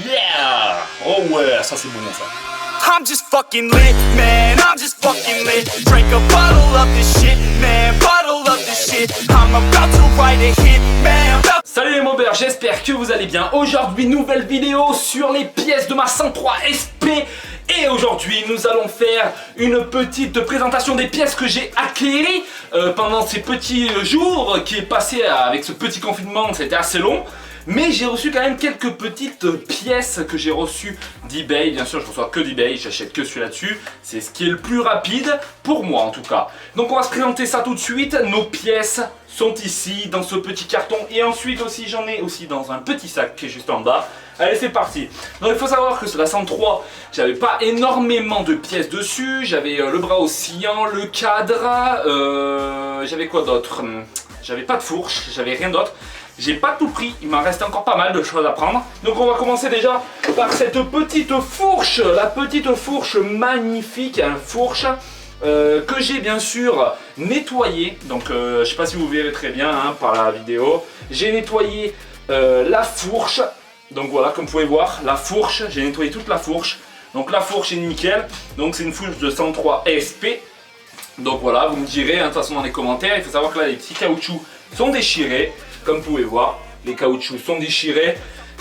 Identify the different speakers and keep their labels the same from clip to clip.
Speaker 1: Yeah! Oh ouais, ça c'est bon ça.
Speaker 2: I'm just fucking lit, man, I'm just fucking lit. Drink a bottle of this shit, man, bottle of this shit. I'm about to write a hit, man.
Speaker 1: Salut les mobers, j'espère que vous allez bien. Aujourd'hui, nouvelle vidéo sur les pièces de ma 103 SP. Et aujourd'hui, nous allons faire une petite présentation des pièces que j'ai acquéries pendant ces petits jours qui est passé avec ce petit confinement. C'était assez long. Mais j'ai reçu quand même quelques petites pièces que j'ai reçues d'eBay. Bien sûr, je reçois que d'eBay, j'achète que celui-là dessus. C'est ce qui est le plus rapide, pour moi en tout cas. Donc on va se présenter ça tout de suite. Nos pièces sont ici, dans ce petit carton. Et ensuite aussi, j'en ai aussi dans un petit sac qui est juste en bas. Allez, c'est parti. Donc il faut savoir que sur la 103, j'avais pas énormément de pièces dessus. J'avais le bras oscillant, le cadre. J'avais quoi d'autre? J'avais pas de fourche, j'avais rien d'autre. J'ai pas tout pris, il m'en reste encore pas mal de choses à prendre. Donc on va commencer déjà par cette petite fourche, la petite fourche magnifique, une fourche que j'ai bien sûr nettoyée. Donc je sais pas si vous verrez très bien hein, par la vidéo. J'ai nettoyé la fourche. Donc voilà, comme vous pouvez voir, la fourche, j'ai nettoyé toute la fourche. Donc la fourche est nickel. Donc c'est une fourche de 103 SP. Donc voilà, vous me direz hein, de toute façon dans les commentaires. Il faut savoir que là les petits caoutchoucs sont déchirés. Comme vous pouvez voir, les caoutchoucs sont déchirés.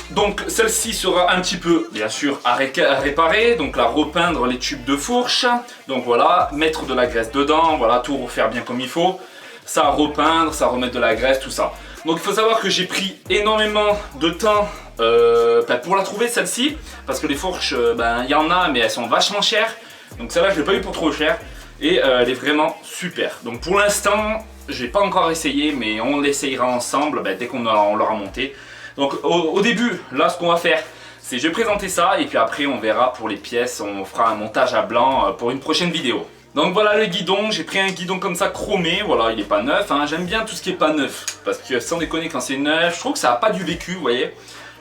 Speaker 1: Donc celle-ci sera un petit peu, bien sûr, à réparer. Donc là, repeindre les tubes de fourche. Donc voilà, mettre de la graisse dedans. Voilà, tout refaire bien comme il faut. Ça repeindre, ça remettre de la graisse, tout ça. Donc il faut savoir que j'ai pris énormément de temps pour la trouver celle-ci. Parce que les fourches, il y en a, mais elles sont vachement chères. Donc celle-là, je ne l'ai pas eu pour trop cher. Et elle est vraiment super. Donc pour l'instant... j'ai pas encore essayé, mais on l'essayera ensemble dès qu'on l'aura monté. Donc au début, là ce qu'on va faire, c'est je vais présenter ça et puis après on verra pour les pièces, on fera un montage à blanc pour une prochaine vidéo. Donc voilà le guidon, j'ai pris un guidon comme ça chromé, voilà il est pas neuf, hein. J'aime bien tout ce qui est pas neuf, parce que sans déconner quand c'est neuf, je trouve que ça a pas du vécu, vous voyez.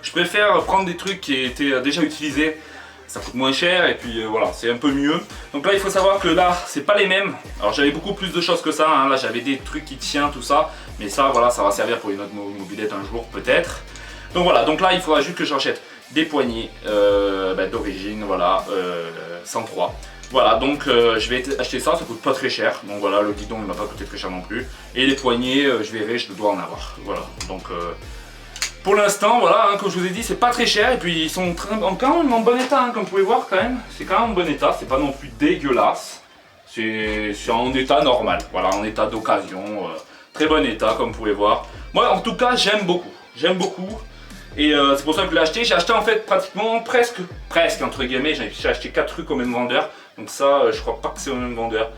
Speaker 1: Je préfère prendre des trucs qui étaient déjà utilisés. Ça coûte moins cher et puis voilà, c'est un peu mieux. Donc là, il faut savoir que là, c'est pas les mêmes. Alors j'avais beaucoup plus de choses que ça, hein. Là j'avais des trucs qui tiennent, tout ça. Mais ça, voilà, ça va servir pour une autre mobilette un jour peut-être. Donc voilà, donc là, il faudra juste que j'achète des poignées d'origine, voilà, 103. Voilà, donc je vais acheter ça, ça coûte pas très cher. Donc voilà, le guidon, il m'a pas coûté très cher non plus. Et les poignées, je verrai, je dois en avoir. Voilà, donc... pour l'instant, voilà, hein, comme je vous ai dit, c'est pas très cher et puis ils sont quand même en bon état, hein, comme vous pouvez voir quand même. C'est quand même en bon état, c'est pas non plus dégueulasse. C'est en état normal, voilà, en état d'occasion, très bon état comme vous pouvez voir. Moi en tout cas, j'aime beaucoup. Et c'est pour ça que je l'ai acheté. J'ai acheté en fait pratiquement, presque entre guillemets, j'ai acheté 4 trucs au même vendeur. Donc ça, je crois pas que c'est au même vendeur.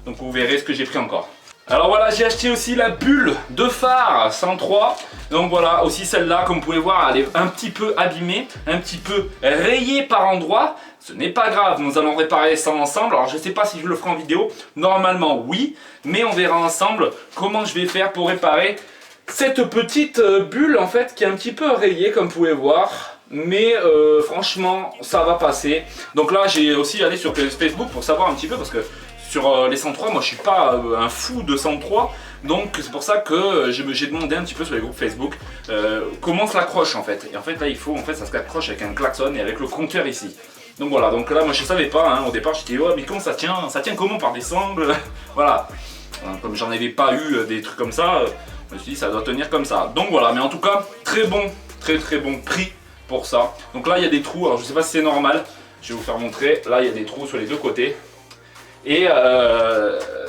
Speaker 1: Donc vous verrez ce que j'ai pris encore. Alors voilà, j'ai acheté aussi la bulle de phare 103. Donc voilà, aussi celle-là, comme vous pouvez voir, elle est un petit peu abîmée, un petit peu rayée par endroits. Ce n'est pas grave, nous allons réparer ça ensemble. Alors je ne sais pas si je le ferai en vidéo, normalement oui. Mais on verra ensemble comment je vais faire pour réparer cette petite bulle en fait qui est un petit peu rayée comme vous pouvez voir. Mais franchement, ça va passer. Donc là, j'ai aussi allé sur Facebook pour savoir un petit peu parce que... sur les 103, moi je suis pas un fou de 103, donc c'est pour ça que j'ai demandé un petit peu sur les groupes Facebook comment ça l'accroche en fait. Et en fait là il faut, en fait ça se accroche avec un klaxon et avec le compteur ici. Donc voilà, donc là moi je savais pas, hein. Au départ je disais oh mais comment ça tient comment par des sangles. Voilà, comme j'en avais pas eu des trucs comme ça, je me suis dit ça doit tenir comme ça. Donc voilà, mais en tout cas très bon prix pour ça. Donc là il y a des trous, alors je sais pas si c'est normal, je vais vous faire montrer, là il y a des trous sur les deux côtés. Et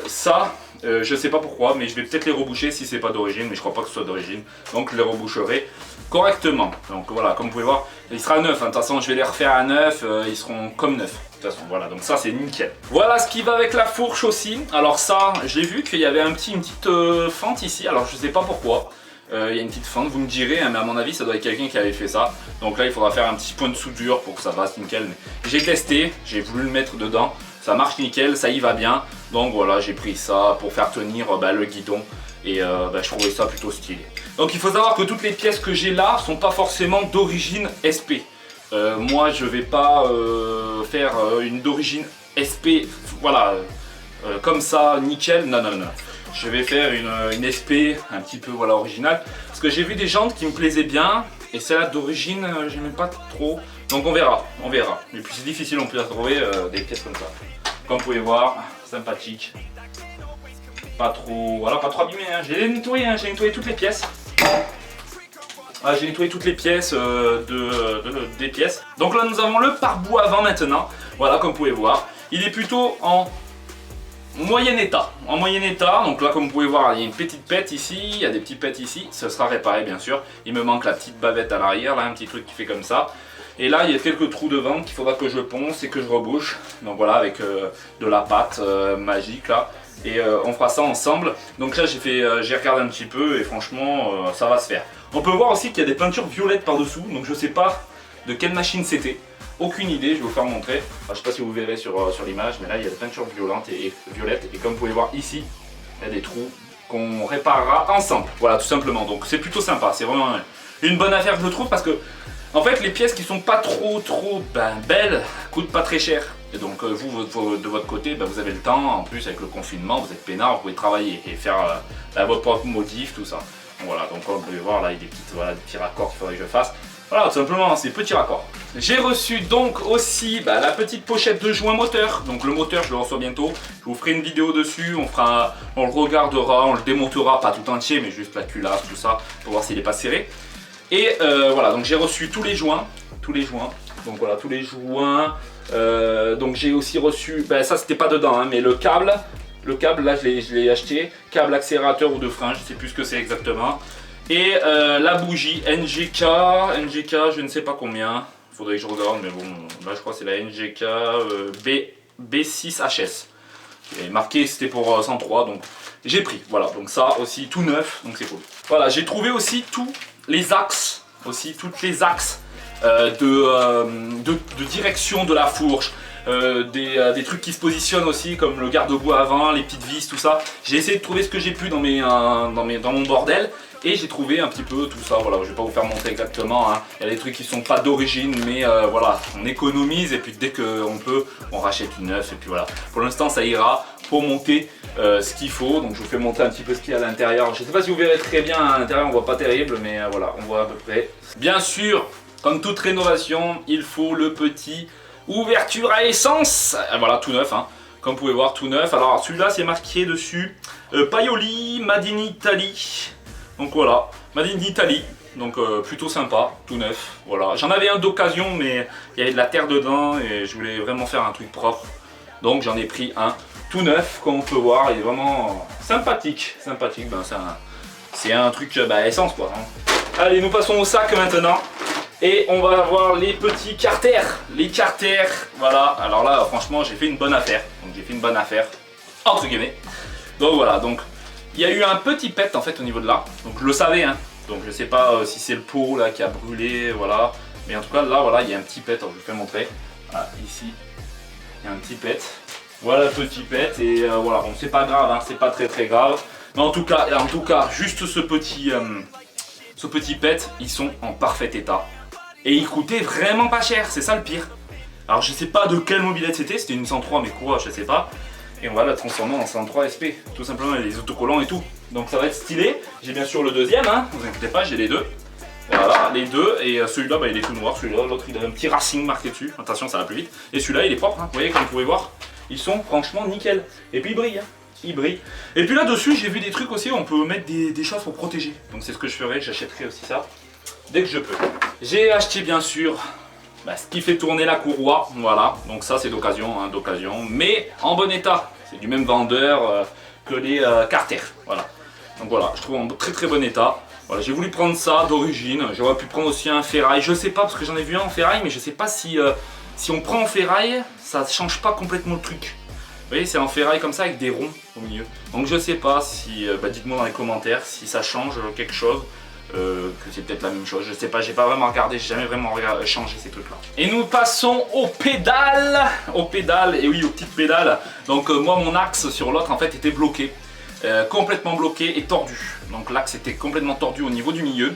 Speaker 1: ça, je sais pas pourquoi, mais je vais peut-être les reboucher si c'est pas d'origine, mais je crois pas que ce soit d'origine. Donc je les reboucherai correctement. Donc voilà, comme vous pouvez voir, il sera neuf. De toute façon, je vais les refaire à neuf, ils seront comme neuf. De toute façon, voilà, donc ça c'est nickel. Voilà ce qui va avec la fourche aussi. Alors ça, j'ai vu qu'il y avait une petite fente ici, alors je sais pas pourquoi. Il y a une petite fente, vous me direz, hein, mais à mon avis ça doit être quelqu'un qui avait fait ça. Donc là il faudra faire un petit point de soudure pour que ça passe nickel. J'ai testé, j'ai voulu le mettre dedans. Ça marche nickel, ça y va bien. Donc voilà, j'ai pris ça pour faire tenir le guidon. Et je trouvais ça plutôt stylé. Donc il faut savoir que toutes les pièces que j'ai là sont pas forcément d'origine SP. Moi je vais pas faire une d'origine SP, voilà, comme ça, nickel. Non. Je vais faire une SP un petit peu voilà, originale. Parce que j'ai vu des jantes qui me plaisaient bien. Et celle-là d'origine, j'aime pas trop. Donc on verra. Et puis c'est difficile on peut trouver des pièces comme ça. Comme vous pouvez voir, sympathique. Pas trop, voilà, pas trop abîmé. Hein. J'ai nettoyé toutes les pièces. Ah, j'ai nettoyé toutes les pièces des pièces. Donc là nous avons le pare-boue avant maintenant. Voilà, comme vous pouvez voir. Il est plutôt en moyen état. Donc là comme vous pouvez voir, il y a une petite pète ici, il y a des petits pètes ici. Ça sera réparé bien sûr. Il me manque la petite bavette à l'arrière, là un petit truc qui fait comme ça. Et là il y a quelques trous devant qu'il faudra que je ponce et que je rebouche. Donc voilà, avec de la pâte magique là. Et on fera ça ensemble. Donc là j'ai regardé un petit peu et franchement ça va se faire. On peut voir aussi qu'il y a des peintures violettes par dessous. Donc je sais pas de quelle machine c'était. Aucune idée, je vais vous faire montrer. Enfin, je sais pas si vous verrez sur l'image, mais là il y a des peintures violettes et comme vous pouvez voir ici, il y a des trous qu'on réparera ensemble. Voilà, tout simplement. Donc c'est plutôt sympa, c'est vraiment une bonne affaire je trouve parce que en fait les pièces qui sont pas trop belles coûtent pas très cher. Et donc vous de votre côté, vous avez le temps, en plus avec le confinement, vous êtes peinard, vous pouvez travailler et faire votre propre modif, tout ça. Donc, voilà, donc comme vous pouvez voir là il y a des petits raccords qu'il faudrait que je fasse. Voilà, tout simplement, c'est petits raccords. J'ai reçu donc aussi la petite pochette de joint moteur. Donc le moteur, je le reçois bientôt. Je vous ferai une vidéo dessus. On le regardera, on le démontera, pas tout entier, mais juste la culasse, tout ça, pour voir s'il n'est pas serré. Et voilà, donc j'ai reçu tous les joints. Donc voilà, tous les joints. Donc j'ai aussi reçu, ça c'était pas dedans, hein, mais le câble là je l'ai acheté. Câble accélérateur ou de frein, je sais plus ce que c'est exactement. Et la bougie NGK, je ne sais pas combien, il faudrait que je regarde, mais bon, là je crois que c'est la NGK B6HS. Et marqué c'était pour 103, donc j'ai pris, voilà, donc ça aussi tout neuf, donc c'est cool. Voilà, j'ai trouvé aussi toutes les axes de direction de la fourche. Des trucs qui se positionnent aussi comme le garde-boue avant, les petites vis, tout ça. J'ai essayé de trouver ce que j'ai pu dans mon bordel et j'ai trouvé un petit peu tout ça. Voilà, je vais pas vous faire montrer exactement, hein. Il y a des trucs qui sont pas d'origine mais voilà, on économise et puis dès qu'on peut on rachète une neuf et puis voilà. Pour l'instant ça ira pour monter ce qu'il faut. Donc je vous fais montrer un petit peu ce qu'il y a à l'intérieur. Je sais pas si vous verrez très bien à l'intérieur, on voit pas terrible mais voilà, on voit à peu près. Bien sûr, comme toute rénovation, il faut le petit ouverture à essence, voilà tout neuf, hein. Comme vous pouvez voir tout neuf. Alors celui-là c'est marqué dessus Paoli Made in Italy. Donc voilà, Made in Italy. Donc plutôt sympa, tout neuf. Voilà, j'en avais un d'occasion mais il y avait de la terre dedans et je voulais vraiment faire un truc propre. Donc j'en ai pris un tout neuf comme on peut voir, il est vraiment sympathique. C'est un truc essence quoi, hein. Allez, nous passons au sac maintenant. Et on va avoir les petits carters. Les carters, voilà. Alors là, franchement, j'ai fait une bonne affaire. Entre guillemets. Donc voilà, donc il y a eu un petit pet en fait au niveau de là. Donc je le savais, hein. Donc je sais pas si c'est le pot là qui a brûlé, voilà. Mais en tout cas, là, voilà, il y a un petit pet. Alors, je vous fais montrer. Voilà, ici, il y a un petit pet. Voilà, petit pet. Et voilà, bon, c'est pas grave, hein. C'est pas très grave. Mais en tout cas, juste ce petit pet, ils sont en parfait état. Et il coûtait vraiment pas cher, c'est ça le pire. Alors je sais pas de quelle mobilette c'était une 103 mais quoi, je sais pas. Et on va la transformer en 103 SP, tout simplement avec les autocollants et tout. Donc ça va être stylé. J'ai bien sûr le deuxième, hein, vous inquiétez pas, j'ai les deux. Voilà, les deux, et celui-là il est tout noir, celui-là, l'autre il a un petit Racing marqué dessus. Attention, ça va plus vite. Et celui-là il est propre, hein. Vous voyez comme vous pouvez voir. Ils sont franchement nickel. Et puis ils brillent, hein. Ils brillent. Et puis là dessus j'ai vu des trucs aussi, on peut mettre des choses pour protéger. Donc c'est ce que je ferai, j'achèterai aussi ça. Dès que je peux. J'ai acheté bien sûr ce qui fait tourner la courroie, voilà, donc ça c'est d'occasion, hein, mais en bon état, c'est du même vendeur que les carters, voilà. Donc voilà, je trouve en très bon état. Voilà, j'ai voulu prendre ça d'origine, j'aurais pu prendre aussi un ferraille, je sais pas parce que j'en ai vu un en ferraille, mais je sais pas si on prend en ferraille, ça change pas complètement le truc. Vous voyez, c'est en ferraille comme ça avec des ronds au milieu. Donc je sais pas si, dites-moi dans les commentaires si ça change quelque chose. Que c'est peut-être la même chose, je sais pas, j'ai pas vraiment regardé, j'ai jamais vraiment changé ces trucs là. Et nous passons aux pédales, et oui aux petites pédales. Donc moi mon axe sur l'autre en fait était bloqué, complètement bloqué et tordu. Donc l'axe était complètement tordu au niveau du milieu.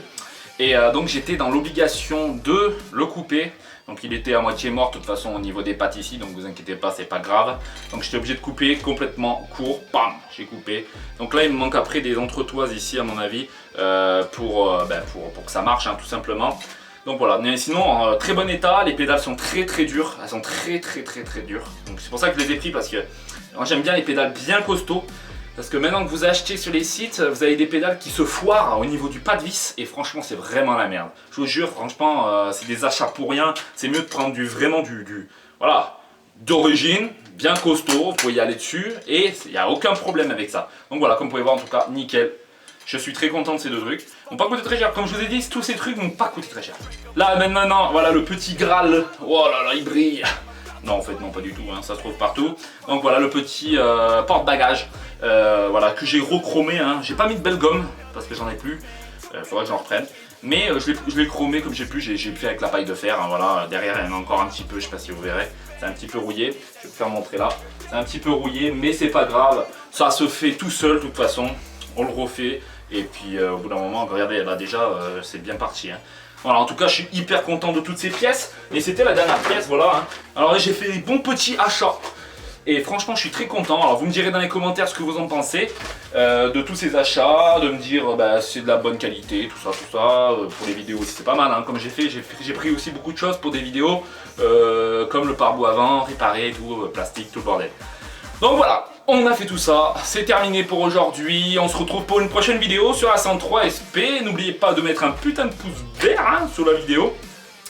Speaker 1: Et donc j'étais dans l'obligation de le couper. Donc il était à moitié mort de toute façon au niveau des pattes ici, donc vous inquiétez pas, c'est pas grave. Donc j'étais obligé de couper complètement court, bam, j'ai coupé. Donc là il me manque après des entretoises ici à mon avis pour que ça marche hein, tout simplement. Donc voilà, mais sinon en très bon état, les pédales sont très dures, elles sont très dures. Donc c'est pour ça que je les ai pris parce que moi j'aime bien les pédales bien costauds. Parce que maintenant que vous achetez sur les sites, vous avez des pédales qui se foirent au niveau du pas de vis et franchement c'est vraiment la merde. Je vous jure, franchement c'est des achats pour rien. C'est mieux de prendre vraiment voilà, d'origine, bien costaud, vous pouvez y aller dessus et il n'y a aucun problème avec ça. Donc voilà, comme vous pouvez voir en tout cas, nickel. Je suis très content de ces deux trucs. Ils n'ont pas coûté très cher, comme je vous ai dit, tous ces trucs n'ont pas coûté très cher. Là maintenant, voilà le petit Graal, oh là là il brille. Non en fait non pas du tout, hein, ça se trouve partout. Donc voilà le petit porte-bagages voilà, que j'ai rechromé, hein. J'ai pas mis de belle gomme parce que j'en ai plus, faudra que j'en reprenne. Mais je l'ai chromé comme j'ai pu, j'ai fait avec la paille de fer, hein, voilà. Derrière il y en a encore un petit peu, je sais pas si vous verrez. C'est un petit peu rouillé, je vais vous faire montrer là. C'est un petit peu rouillé mais c'est pas grave, ça se fait tout seul de toute façon. On le refait et puis au bout d'un moment, regardez là déjà c'est bien parti, hein. Voilà, en tout cas je suis hyper content de toutes ces pièces. Et c'était la dernière pièce, voilà, hein. Alors là j'ai fait des bons petits achats. Et franchement je suis très content. Alors vous me direz dans les commentaires ce que vous en pensez de tous ces achats, de me dire c'est de la bonne qualité, tout ça. Pour les vidéos aussi c'est pas mal, hein. Comme j'ai pris aussi beaucoup de choses pour des vidéos comme le pare-boue avant, réparé, tout, plastique, tout le bordel. Donc voilà, on a fait tout ça, c'est terminé pour aujourd'hui. On se retrouve pour une prochaine vidéo sur la 103 SP. N'oubliez pas de mettre un putain de pouce vert hein, sur la vidéo.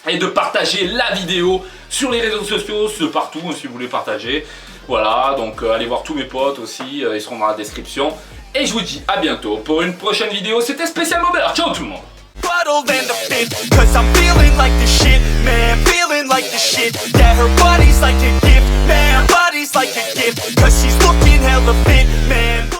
Speaker 1: Et de partager la vidéo sur les réseaux sociaux, partout si vous voulez partager. Voilà, donc allez voir tous mes potes aussi, ils seront dans la description. Et je vous dis à bientôt pour une prochaine vidéo. C'était Spécial Mobber, ciao tout le monde.
Speaker 2: Bottle than the fit, cause I'm feeling like the shit, man, feeling like the shit. Yeah, her body's like a gift, man, body's like a gift, cause she's looking hella fit, man.